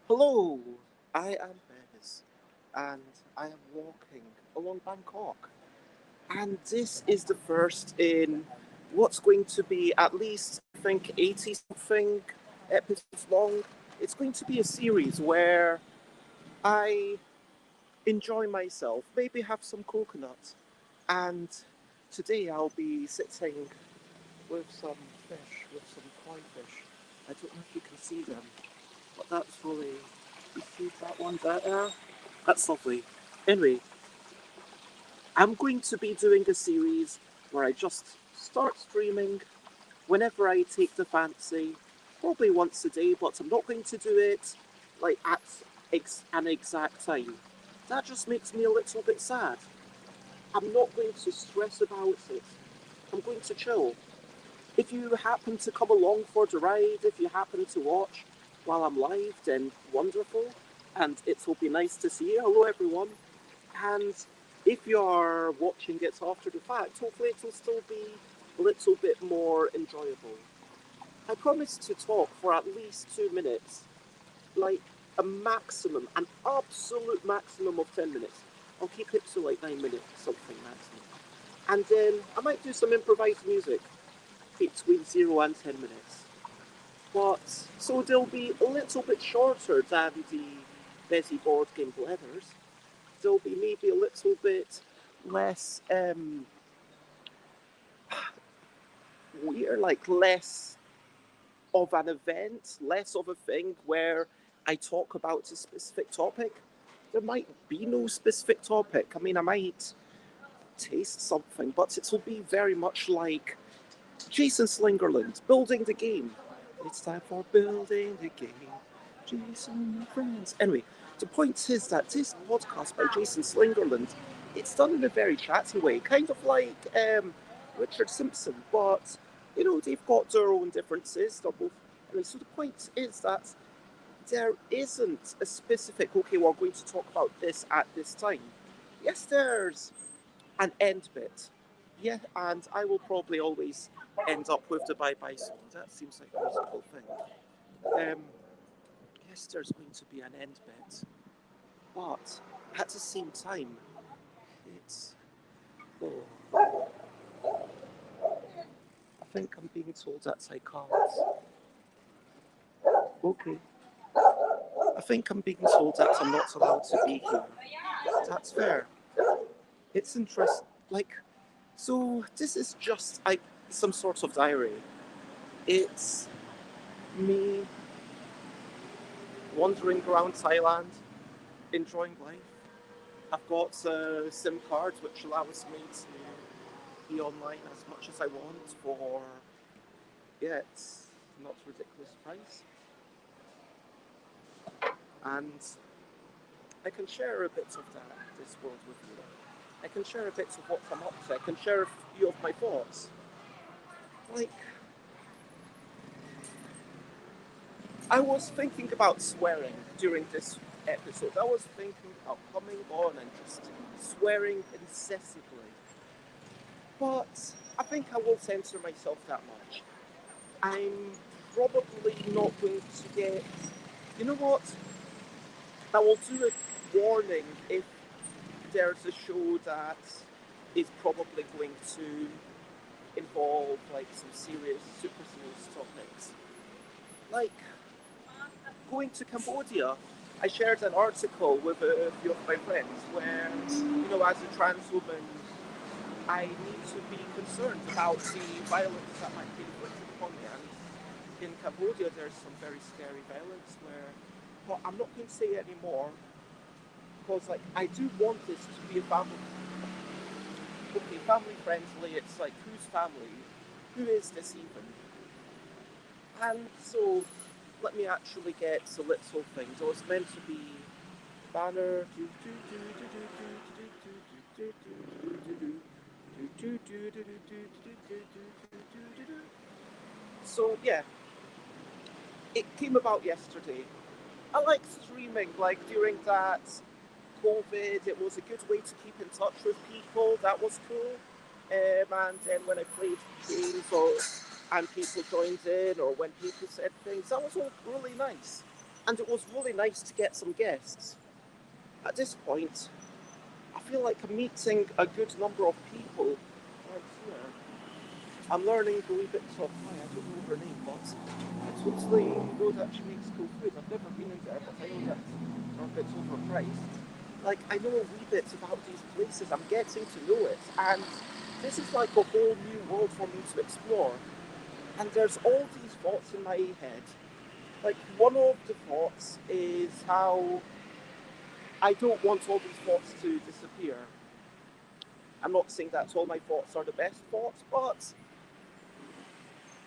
Hello, I am Bez, and I am walking along Bangkok. And this is the first in what's going to be at least, I think, 80 something episodes long. It's going to be a series where I enjoy myself, maybe have some coconut. And today I'll be sitting with some fish, with some koi fish. I don't know if you can see them, but that's really. You see that one there? That's lovely. Anyway, I'm going to be doing a series where I just start streaming whenever I take the fancy, probably once a day, but I'm not going to do it like at an exact time. That just makes me a little bit sad. I'm not going to stress about it. I'm going to chill. If you happen to come along for the ride, if you happen to watch while I'm live, then wonderful. And it will be nice to see you. Hello, everyone. And if you're watching it after the fact, hopefully it will still be a little bit more enjoyable. I promise to talk for at least 2 minutes, like a maximum, an absolute maximum of 10 minutes. I'll keep it to like 9 minutes, something maximum. And then I might do some improvised music between 0 and 10 minutes. But so they'll be a little bit shorter than the busy board game blethers. They'll be maybe a little bit less weird, like less of an event, less of a thing where I talk about a specific topic. There might be no specific topic. I mean, I might taste something, but it will be very much like Jason Slingerland building the game. It's time for building the game. Jason and friends. Anyway, the point is that this podcast by Jason Slingerland, it's done in a very chatty way, kind of like Richard Simpson, but they've got their own differences. They're both. Anyway, so the point is that there isn't a specific. Okay, we're going to talk about this at this time. Yes, there's an end bit. Yeah, and I will probably always end up with the bye bye song. That seems like a reasonable thing. Um, yes, there's going to be an end bit, but at the same time, it's. Oh, I think I'm being told that I can't. Okay. I think I'm being told that I'm not allowed to be here. That's fair. It's interesting. Like, so this is just like some sort of diary. It's me wandering around Thailand, enjoying life. I've got a SIM card which allows me to be online as much as I want for, yeah, it's not a ridiculous price. And I can share a bit of this world with you. I can share a bit of what I'm up to. I can share a few of my thoughts. Like, I was thinking about swearing during this episode. I was thinking about coming on and just swearing incessantly. But I think I won't censor myself that much. I'm probably not going to get. You know what? I will do a warning if there's a show that is probably going to involve like some serious, super serious topics. Like going to Cambodia. I shared an article with a few of my friends where, as a trans woman, I need to be concerned about the violence that might be inflicted upon me. And in Cambodia, there's some very scary violence where, well, I'm not going to say anymore because, like, I do want this to be a family, okay, family friendly. It's like, whose family? Who is this even? And so, let me actually get a little thing. So it's meant to be banner. So yeah, it came about yesterday. I like streaming. Like during that COVID, it was a good way to keep in touch with people. That was cool. And then when I played games or and people joined in, or when people said things. That was all really nice. And it was really nice to get some guests. At this point, I feel like I'm meeting a good number of people right here. I'm learning a wee bit of, I don't know her name, but I totally know that she makes cool food. I've never been in there, but I know that they're a bit overpriced. Like, I know a wee bit about these places. I'm getting to know it. And this is like a whole new world for me to explore. And there's all these thoughts in my head. Like, one of the thoughts is how I don't want all these thoughts to disappear. I'm not saying that all my thoughts are the best thoughts, but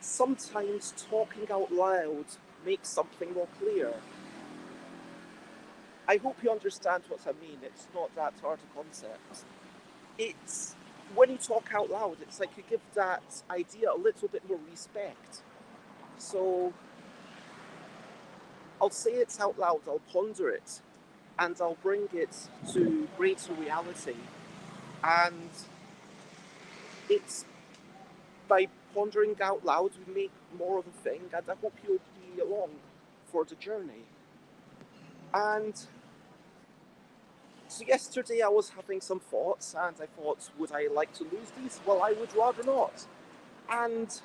sometimes talking out loud makes something more clear. I hope you understand what I mean. It's not that hard a concept. It's when you talk out loud, it's like you give that idea a little bit more respect. So I'll say it out loud, I'll ponder it, and I'll bring it to greater reality. And it's by pondering out loud, we make more of a thing, and I hope you'll be along for the journey. And so yesterday I was having some thoughts, and I thought, would I like to lose these? Well, I would rather not. And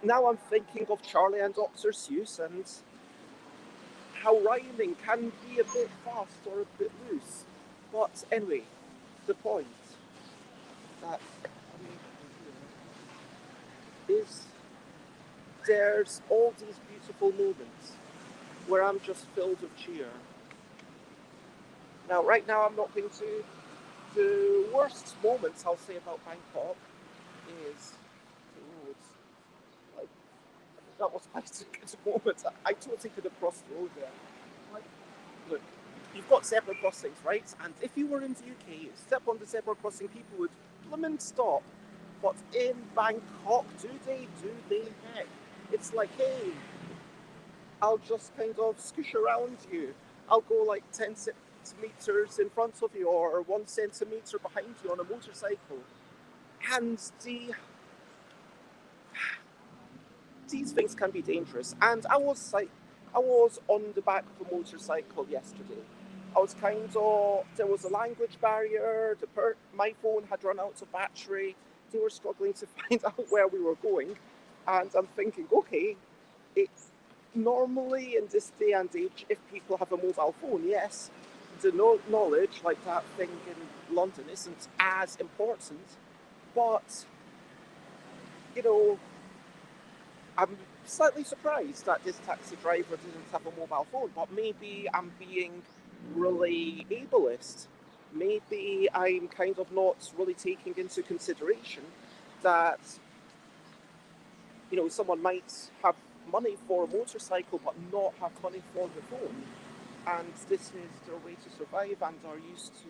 now I'm thinking of Charlie and Dr. Seuss and how rhyming can be a bit fast or a bit loose. But anyway, the point that is there's all these beautiful moments where I'm just filled with cheer. Now, right now, I'm not going to. The worst moments I'll say about Bangkok is the roads. Like, that was my good moment. I totally could have crossed the road there. Like, look, you've got zebra crossings, right? And if you were in the UK, step on the zebra crossing, people would blimmin' stop. But in Bangkok, do they? Do they? Heck, it's like, hey, I'll just kind of scoosh around you. I'll go like 10 centimeters in front of you or 1 centimeter behind you on a motorcycle. And these things can be dangerous. And I was on the back of a motorcycle yesterday. I was kind of, there was a language barrier, my phone had run out of battery, they were struggling to find out where we were going. And I'm thinking, okay, it's normally in this day and age, if people have a mobile phone, yes, the knowledge, like that thing in London, isn't as important. But, you know, I'm slightly surprised that this taxi driver didn't have a mobile phone, but maybe I'm being really ableist. Maybe I'm kind of not really taking into consideration that, someone might have money for a motorcycle but not have money for the phone. And this is their way to survive and are used to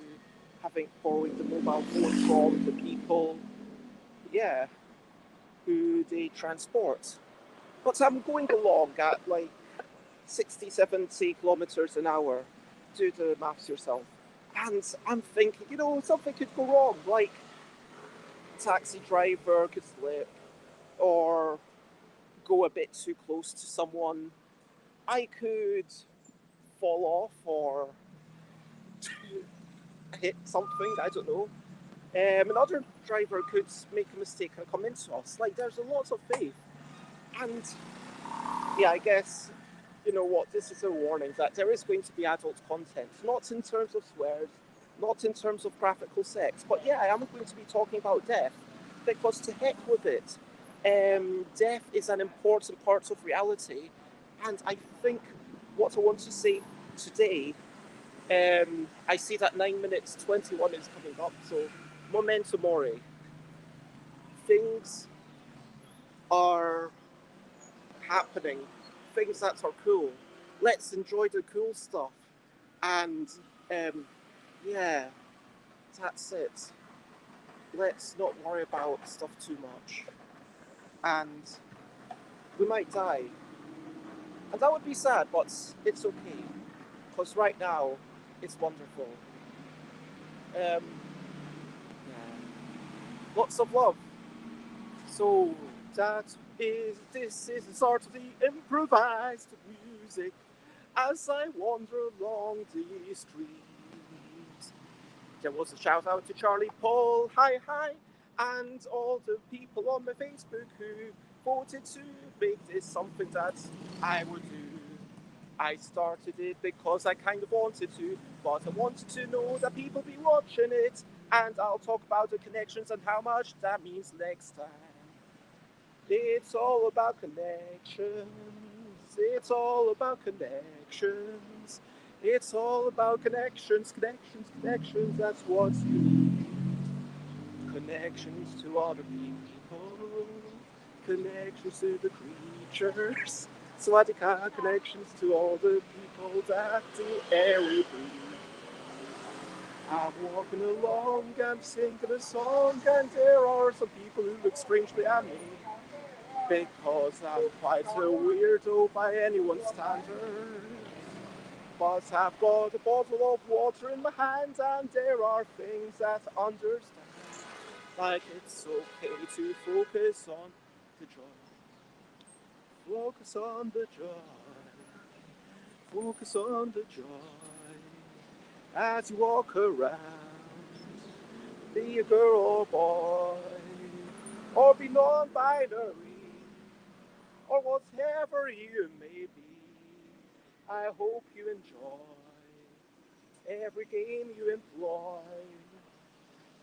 having borrowing the mobile phone from the people, yeah, who they transport. But I'm going along at like 60, 70 kilometers an hour. Do the maths yourself. And I'm thinking, something could go wrong. Like, taxi driver could slip or go a bit too close to someone. I could fall off or hit something, I don't know. Another driver could make a mistake and come into us. Like, there's a lot of faith. And yeah, I guess, you know what, this is a warning that there is going to be adult content, not in terms of swears, not in terms of graphical sex, but yeah, I am going to be talking about death, because to heck with it. Death is an important part of reality, and I think what I want to say today, I see that 9 minutes 21 is coming up, so memento mori. Things are happening, things that are cool. Let's enjoy the cool stuff. And yeah, that's it. Let's not worry about stuff too much. And we might die. And that would be sad, but it's okay. Because right now, it's wonderful. Yeah. Lots of love. So, This is the sort of the improvised music as I wander along the streets. There was a shout out to Charlie Paull, hi hi, and all the people on my Facebook who voted to make this something that I would do. I started it because I kind of wanted to, but I wanted to know that people be watching it, and I'll talk about the connections and how much that means next time. It's all about connections. It's all about connections. It's all about connections, connections, connections. That's what you need. Connections to other people. Connections to the creatures. Swatika connections to all the people that the air we breathe. I'm walking along, I'm singing a song, and there are some people who look strangely at me. Because I'm quite a weirdo by anyone's standards. But I've got a bottle of water in my hand, and there are things that I understand. Like it's okay to focus on the joy. Focus on the joy. Focus on the joy. As you walk around, be a girl or boy, or be non-binary, or whatever you may be. I hope you enjoy every game you employ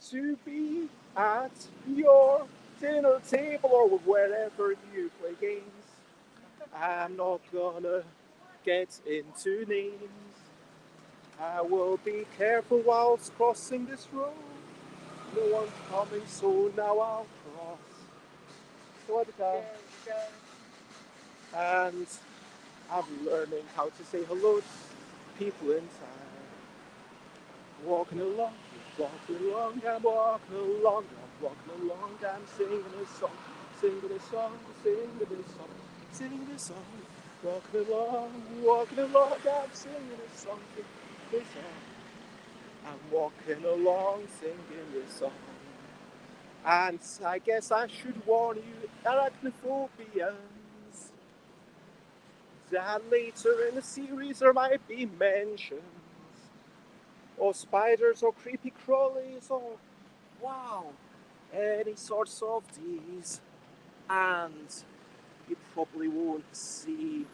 to be at your dinner table or wherever you play games. I'm not gonna get into names. I will be careful whilst crossing this road. No one's coming, so now I'll cross. Swadika. And I'm learning how to say hello to people in time. Walking along, I'm walking along, I'm singing a song, singing a song, singing a song, singing a song. Walking along, I'm singing a song, singing a song. I'm walking along, singing this song. And I guess I should warn you, arachnophobians, that later in the series there might be mentions or spiders or creepy crawlies or wow, any sorts of these. And you probably won't see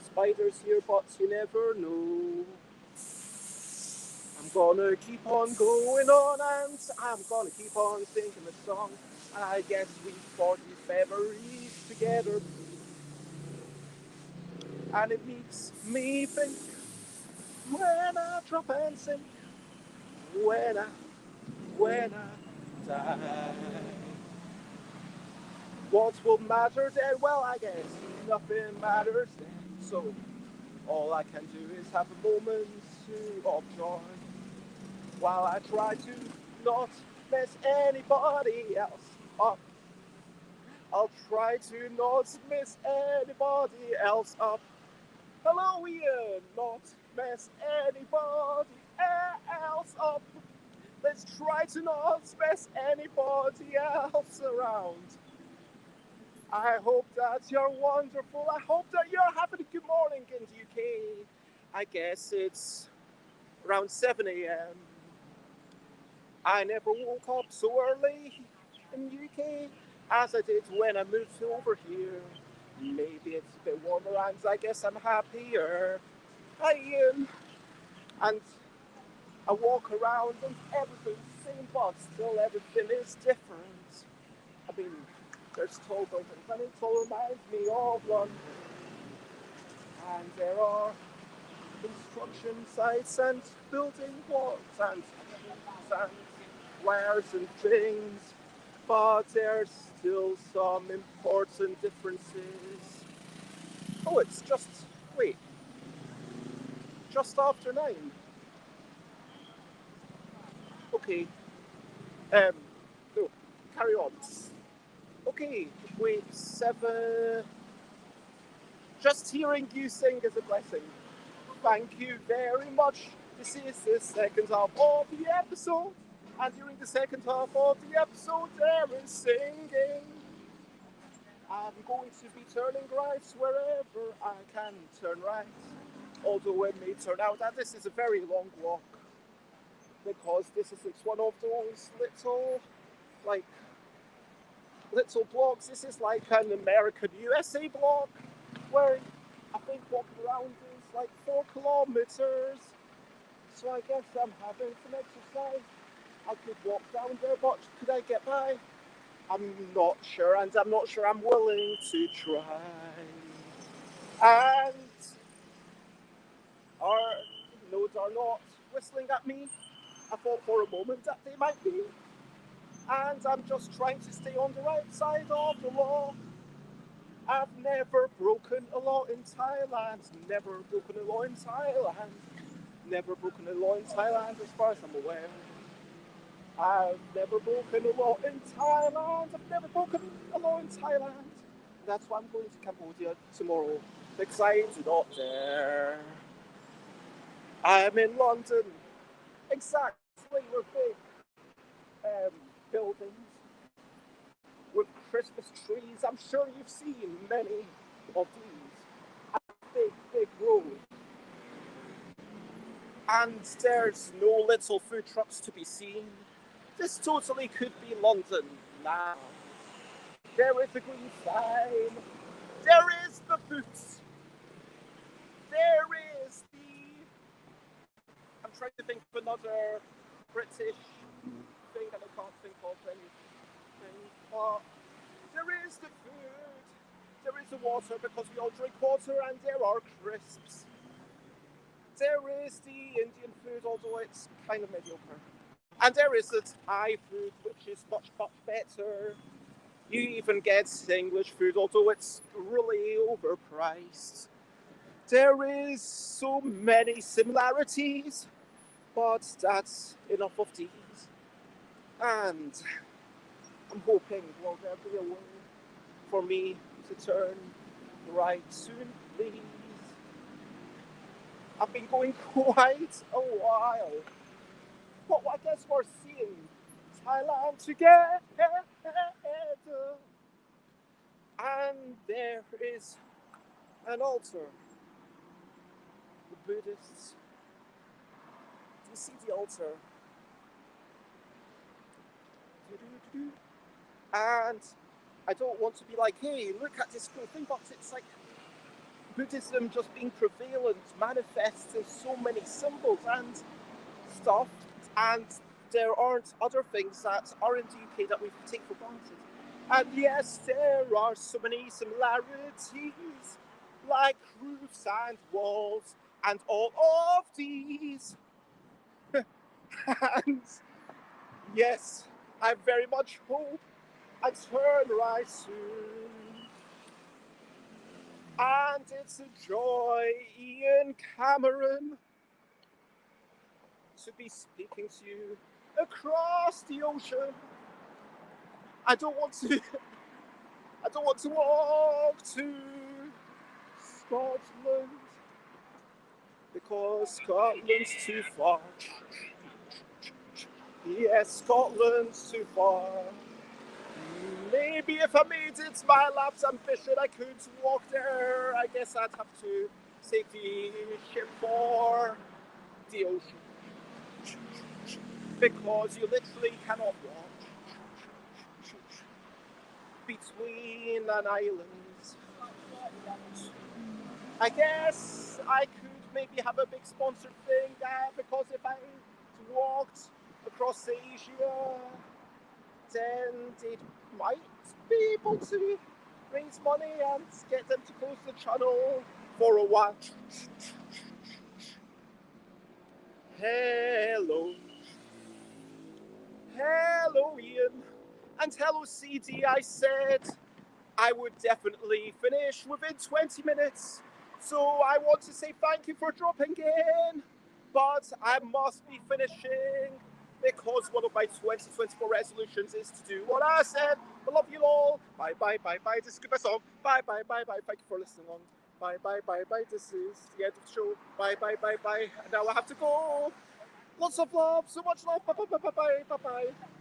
spiders here, but you never know. I'm gonna keep on going on and I'm gonna keep on singing the song. I guess we fought these memories together. And it makes me think when I drop and sink, when I die. What will matter then? Well, I guess nothing matters then. So all I can do is have a moment of joy while I try to not mess anybody else up. I'll try to not mess anybody else up. Hello, Ian, not mess anybody else up. Let's try to not mess anybody else around. I hope that you're wonderful. I hope that you're having a good morning in the UK. I guess it's around 7 a.m. I never woke up so early in the UK as I did when I moved over here. Maybe it's a bit warmer and I guess I'm happier. And I walk around and everything's the same, but still everything is different. I mean, there's tall buildings and it all reminds me of London. And there are construction sites and building walls and wares and things, but there's still some important differences. Oh, it's wait, just after 9. Okay, um, no, carry on. Okay, wait, 7. Just hearing you sing is a blessing. Thank you very much. This is the second half of the episode. And during the second half of the episode, there is singing. I'm going to be turning right wherever I can turn right. Although it may turn out that this is a very long walk, because this isn't one of those like, little blocks. This is like an American USA block, where I think walking around is like 4 kilometers. So I guess I'm having some exercise. I could walk down there, but could I get by? I'm not sure, and I'm not sure I'm willing to try. And our nodes are not whistling at me. I thought for a moment that they might be. And I'm just trying to stay on the right side of the law. I've never broken a law in Thailand. Never broken a law in Thailand. Never broken a law in Thailand as far as I'm aware. I've never broken a law in Thailand. I've never broken a law in Thailand. That's why I'm going to Cambodia tomorrow, because I do not dare. I'm in London. Exactly, with big buildings, with Christmas trees. I'm sure you've seen many of these. And big, big roads. And there's no little food trucks to be seen. This totally could be London now. There is the green sign. There is the boots. There is the... I'm trying to think of another British thing and I can't think of anything. But there is the food. There is the water because we all drink water, and there are crisps. There is the Indian food, although it's kind of mediocre. And there is the Thai food, which is much, much better. You even get English food, although it's really overpriced. There is so many similarities, but that's enough of these. And I'm hoping will there be a way for me to turn right soon, please. I've been going quite a while. But I guess we're seeing Thailand together. And there is an altar. The Buddhists. Do you see the altar? And I don't want to be like, hey, look at this cool thing, but it's like Buddhism just being prevalent manifests in so many symbols and stuff, and there aren't other things that are in the UK that we take for granted. And yes, there are so many similarities, like roofs and walls, and all of these. And yes, I very much hope I turn right soon. And it's a joy, Ian Cameron, to be speaking to you across the ocean. I don't want to walk to Scotland because Scotland's too far. Yes, Scotland's too far. Maybe if I made it my life's ambition, I could walk there. I guess I'd have to take the ship for the ocean. Because you literally cannot walk between an island. I guess I could maybe have a big sponsored thing there, because if I walked across Asia, then they might be able to raise money and get them to close the channel for a while. Hello. Hello, Ian. And hello, CD. I said I would definitely finish within 20 minutes. So I want to say thank you for dropping in. But I must be finishing because one of my 2024 resolutions is to do what I said. I love you all. Bye, bye, bye, bye. This is goodbye song. Bye, bye, bye, bye. Thank you for listening on. Bye, bye, bye, bye. This is the end of the show. Bye, bye, bye, bye. Now I have to go. Lots of love, so much love. Bye bye bye bye bye bye.